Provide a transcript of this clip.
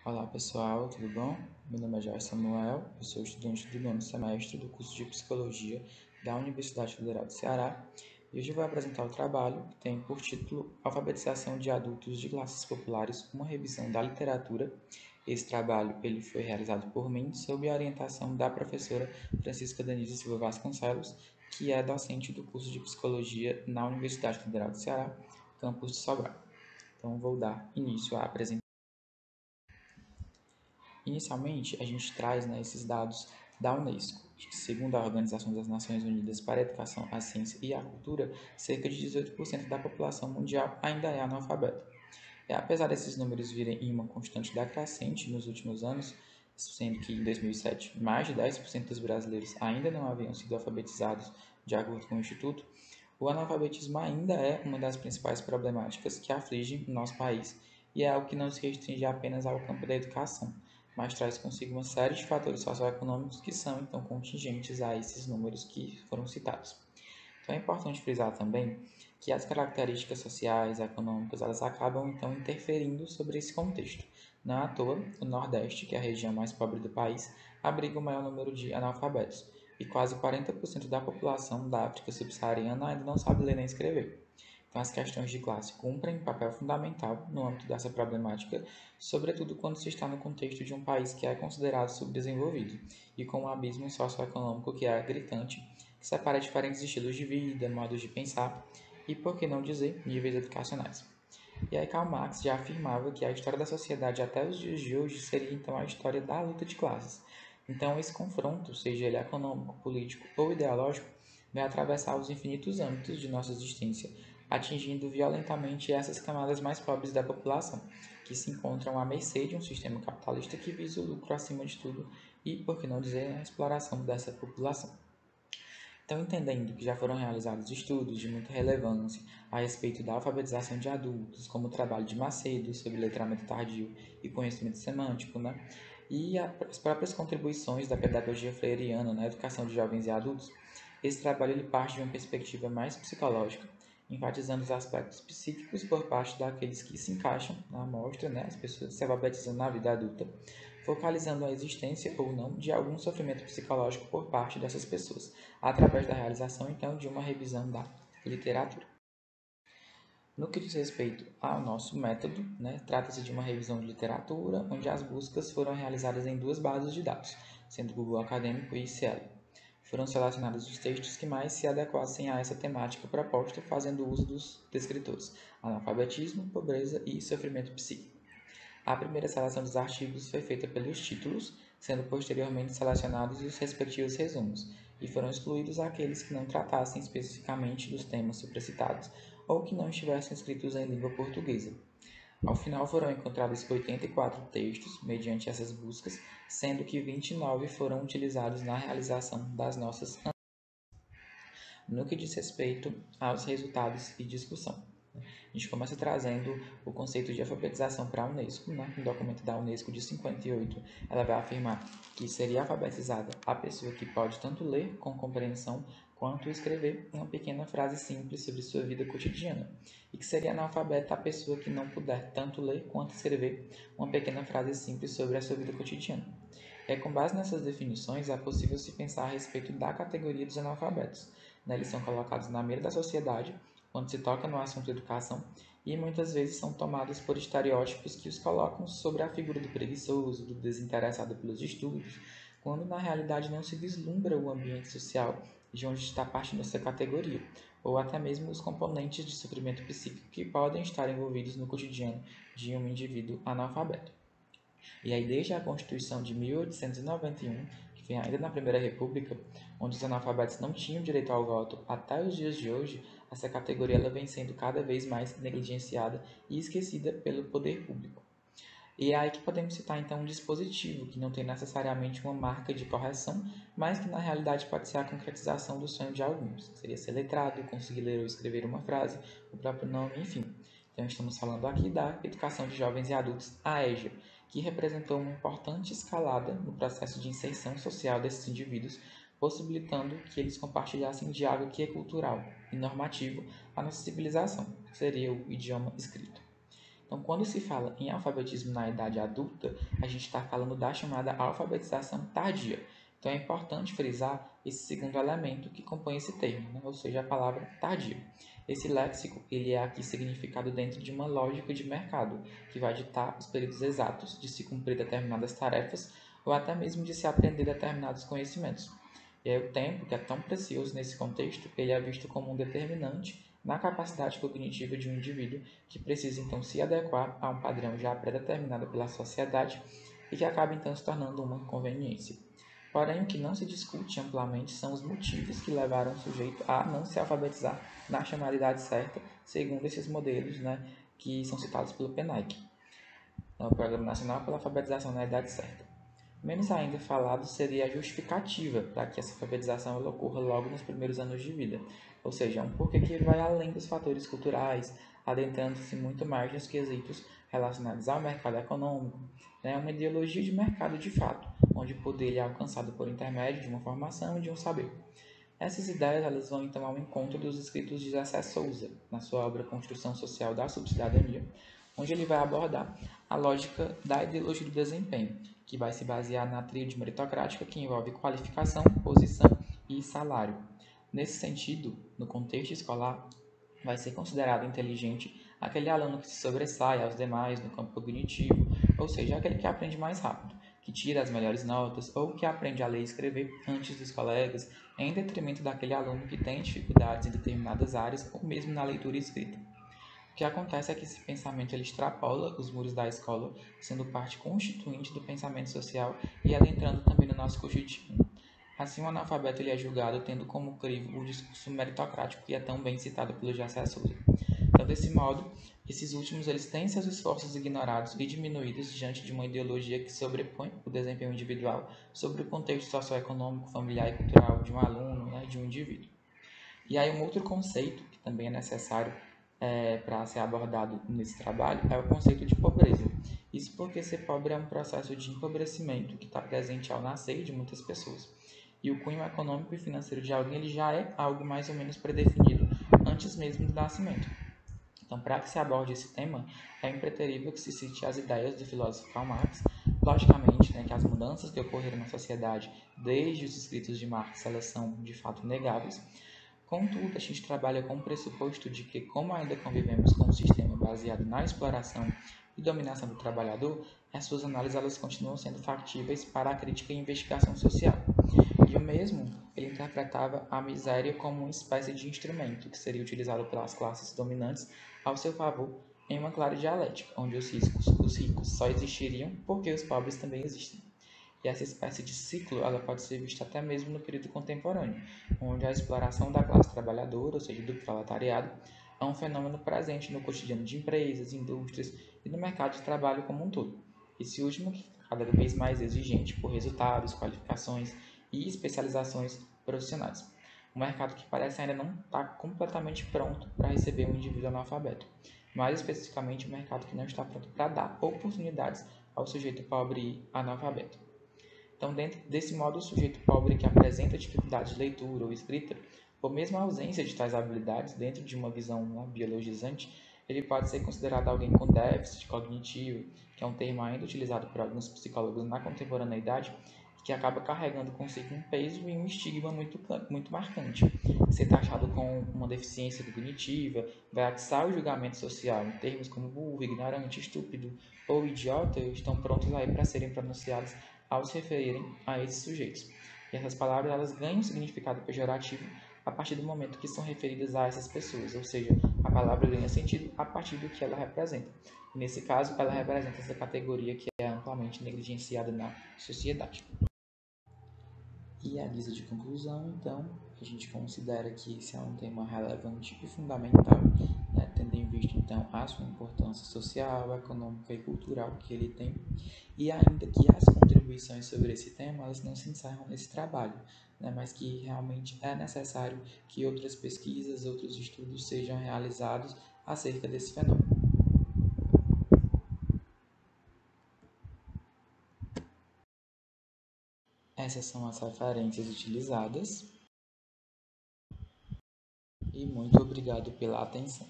Olá pessoal, tudo bom? Meu nome é Jorge Samuel, eu sou estudante do nono semestre do curso de Psicologia da Universidade Federal do Ceará e hoje eu vou apresentar o trabalho que tem por título Alfabetização de Adultos de Classes Populares, uma revisão da literatura. Esse trabalho ele foi realizado por mim sob a orientação da professora Francisca Denise Silva Vasconcelos, que é docente do curso de Psicologia na Universidade Federal do Ceará, campus de Sobral. Então vou dar início à apresentação. Inicialmente, a gente traz esses dados da Unesco, que, segundo a Organização das Nações Unidas para a Educação, a Ciência e a Cultura, cerca de 18% da população mundial ainda é analfabeta. Apesar desses números virem em uma constante decrescente nos últimos anos, sendo que em 2007 mais de 10% dos brasileiros ainda não haviam sido alfabetizados, de acordo com o Instituto, o analfabetismo ainda é uma das principais problemáticas que afligem o nosso país e é algo que não se restringe apenas ao campo da educação, mas traz consigo uma série de fatores socioeconômicos que são então contingentes a esses números que foram citados. Então é importante frisar também que as características sociais e econômicas elas acabam então interferindo sobre esse contexto. Não à toa, o Nordeste, que é a região mais pobre do país, abriga o maior número de analfabetos, e quase 40% da população da África subsaariana ainda não sabe ler nem escrever. Então, as questões de classe cumprem um papel fundamental no âmbito dessa problemática, sobretudo quando se está no contexto de um país que é considerado subdesenvolvido e com um abismo socioeconômico que é gritante, que separa diferentes estilos de vida, modos de pensar e, por que não dizer, níveis educacionais. E aí Karl Marx já afirmava que a história da sociedade até os dias de hoje seria então a história da luta de classes. Então esse confronto, seja ele econômico, político ou ideológico, vai atravessar os infinitos âmbitos de nossa existência, atingindo violentamente essas camadas mais pobres da população, que se encontram à mercê de um sistema capitalista que visa o lucro acima de tudo e, por que não dizer, a exploração dessa população. Então, entendendo que já foram realizados estudos de muita relevância a respeito da alfabetização de adultos, como o trabalho de Macedo sobre letramento tardio e conhecimento semântico, e as próprias contribuições da pedagogia freiriana na educação de jovens e adultos, esse trabalho ele parte de uma perspectiva mais psicológica, enfatizando os aspectos psíquicos por parte daqueles que se encaixam na amostra, as pessoas se alfabetizando na vida adulta, focalizando a existência ou não de algum sofrimento psicológico por parte dessas pessoas, através da realização então de uma revisão da literatura. No que diz respeito ao nosso método, trata-se de uma revisão de literatura, onde as buscas foram realizadas em duas bases de dados, sendo Google Acadêmico e Cielo. Foram selecionados os textos que mais se adequassem a essa temática proposta, fazendo uso dos descritores: analfabetismo, pobreza e sofrimento psíquico. A primeira seleção dos artigos foi feita pelos títulos, sendo posteriormente selecionados os respectivos resumos, e foram excluídos aqueles que não tratassem especificamente dos temas supracitados ou que não estivessem escritos em língua portuguesa. Ao final foram encontrados 84 textos mediante essas buscas, sendo que 29 foram utilizados na realização das nossas no que diz respeito aos resultados e discussão. A gente começa trazendo o conceito de alfabetização para a Unesco, um documento da Unesco de 58. Ela vai afirmar que seria alfabetizada a pessoa que pode tanto ler com compreensão quanto escrever uma pequena frase simples sobre sua vida cotidiana, e que seria analfabeta a pessoa que não puder tanto ler quanto escrever uma pequena frase simples sobre a sua vida cotidiana. Com base nessas definições, é possível se pensar a respeito da categoria dos analfabetos. Eles são colocados na mira da sociedade quando se toca no assunto educação e muitas vezes são tomados por estereótipos que os colocam sobre a figura do preguiçoso, do desinteressado pelos estudos, quando na realidade não se vislumbra o ambiente social de onde está partindo essa categoria, ou até mesmo os componentes de sofrimento psíquico que podem estar envolvidos no cotidiano de um indivíduo analfabeto. E aí, desde a Constituição de 1891, que vem ainda na Primeira República, onde os analfabetos não tinham direito ao voto, até os dias de hoje, essa categoria ela vem sendo cada vez mais negligenciada e esquecida pelo poder público. E é aí que podemos citar então um dispositivo que não tem necessariamente uma marca de correção, mas que na realidade pode ser a concretização do sonho de alguns. Seria ser letrado, conseguir ler ou escrever uma frase, o próprio nome, enfim. Então estamos falando aqui da Educação de Jovens e Adultos, a EJA, que representou uma importante escalada no processo de inserção social desses indivíduos, possibilitando que eles compartilhassem de algo que é cultural e normativo a nossa civilização, que seria o idioma escrito. Então, quando se fala em alfabetismo na idade adulta, a gente está falando da chamada alfabetização tardia. Então, é importante frisar esse segundo elemento que compõe esse termo, né? Ou seja, a palavra tardio. Esse léxico ele é aqui significado dentro de uma lógica de mercado, que vai ditar os períodos exatos de se cumprir determinadas tarefas ou até mesmo de se aprender determinados conhecimentos. E aí o tempo, que é tão precioso nesse contexto, ele é visto como um determinante na capacidade cognitiva de um indivíduo que precisa então se adequar a um padrão já pré-determinado pela sociedade e que acaba então se tornando uma conveniência. Porém, o que não se discute amplamente são os motivos que levaram o sujeito a não se alfabetizar na chamada idade certa, segundo esses modelos, né, que são citados pelo PNAEC, o Programa Nacional pela Alfabetização na Idade Certa. Menos ainda falado seria a justificativa para que essa alfabetização ocorra logo nos primeiros anos de vida, ou seja, um porquê que vai além dos fatores culturais, adentrando-se muito mais nos quesitos relacionados ao mercado econômico, né, uma ideologia de mercado de fato, onde o poder é alcançado por intermédio de uma formação e de um saber. Essas ideias elas vão então ao encontro dos escritos de José Souza, na sua obra Construção Social da Subcidadania, onde ele vai abordar a lógica da ideologia do desempenho, que vai se basear na tríade meritocrática que envolve qualificação, posição e salário. Nesse sentido, no contexto escolar, vai ser considerado inteligente aquele aluno que se sobressai aos demais no campo cognitivo, ou seja, aquele que aprende mais rápido, que tira as melhores notas ou que aprende a ler e escrever antes dos colegas, em detrimento daquele aluno que tem dificuldades em determinadas áreas ou mesmo na leitura e escrita. O que acontece é que esse pensamento ele extrapola os muros da escola, sendo parte constituinte do pensamento social e adentrando também no nosso cotidiano. Assim, o analfabeto ele é julgado tendo como crivo o discurso meritocrático que é tão bem citado pelo José Souza. Então, desse modo, esses últimos eles têm seus esforços ignorados e diminuídos diante de uma ideologia que sobrepõe o desempenho individual sobre o contexto socioeconômico, familiar e cultural de um aluno, né, de um indivíduo. E aí um outro conceito que também é necessário para ser abordado nesse trabalho é o conceito de pobreza. Isso porque ser pobre é um processo de empobrecimento que está presente ao nascer de muitas pessoas. E o cunho econômico e financeiro de alguém ele já é algo mais ou menos predefinido antes mesmo do nascimento. Então, para que se aborde esse tema, é impreterível que se cite as ideias do filósofo Karl Marx. Logicamente, né, que as mudanças que ocorreram na sociedade desde os escritos de Marx elas são de fato negáveis. Contudo, a gente trabalha com o pressuposto de que, como ainda convivemos com um sistema baseado na exploração e dominação do trabalhador, as suas análises elas continuam sendo factíveis para a crítica e investigação social. E o mesmo, ele interpretava a miséria como uma espécie de instrumento que seria utilizado pelas classes dominantes ao seu favor em uma clara dialética, onde os ricos só existiriam porque os pobres também existem. E essa espécie de ciclo ela pode ser vista até mesmo no período contemporâneo, onde a exploração da classe trabalhadora, ou seja, do proletariado, é um fenômeno presente no cotidiano de empresas, indústrias e no mercado de trabalho como um todo. Esse último que é cada vez mais exigente por resultados, qualificações e especializações profissionais. Um mercado que parece ainda não estar completamente pronto para receber um indivíduo analfabeto. Mais especificamente, um mercado que não está pronto para dar oportunidades ao sujeito pobre e analfabeto. Então, dentro desse modo, o sujeito pobre que apresenta dificuldades de leitura ou escrita, ou mesmo a ausência de tais habilidades dentro de uma visão biologizante, ele pode ser considerado alguém com déficit cognitivo, que é um termo ainda utilizado por alguns psicólogos na contemporaneidade, que acaba carregando consigo um peso e um estigma muito marcante. Ser taxado com uma deficiência cognitiva vai atiçar o julgamento social em termos como burro, ignorante, estúpido ou idiota estão prontos aí para serem pronunciados ao se referirem a esses sujeitos. E essas palavras elas ganham um significado pejorativo a partir do momento que são referidas a essas pessoas, ou seja, a palavra ganha sentido a partir do que ela representa. E nesse caso, ela representa essa categoria que é amplamente negligenciada na sociedade. E a guisa de conclusão, então, a gente considera que esse é um tema relevante e fundamental, né, tendo em vista, então, a sua importância social, econômica e cultural que ele tem, e ainda que as contribuições sobre esse tema, elas não se encerram nesse trabalho, né, mas que realmente é necessário que outras pesquisas, outros estudos sejam realizados acerca desse fenômeno. Essas são as referências utilizadas e muito obrigado pela atenção.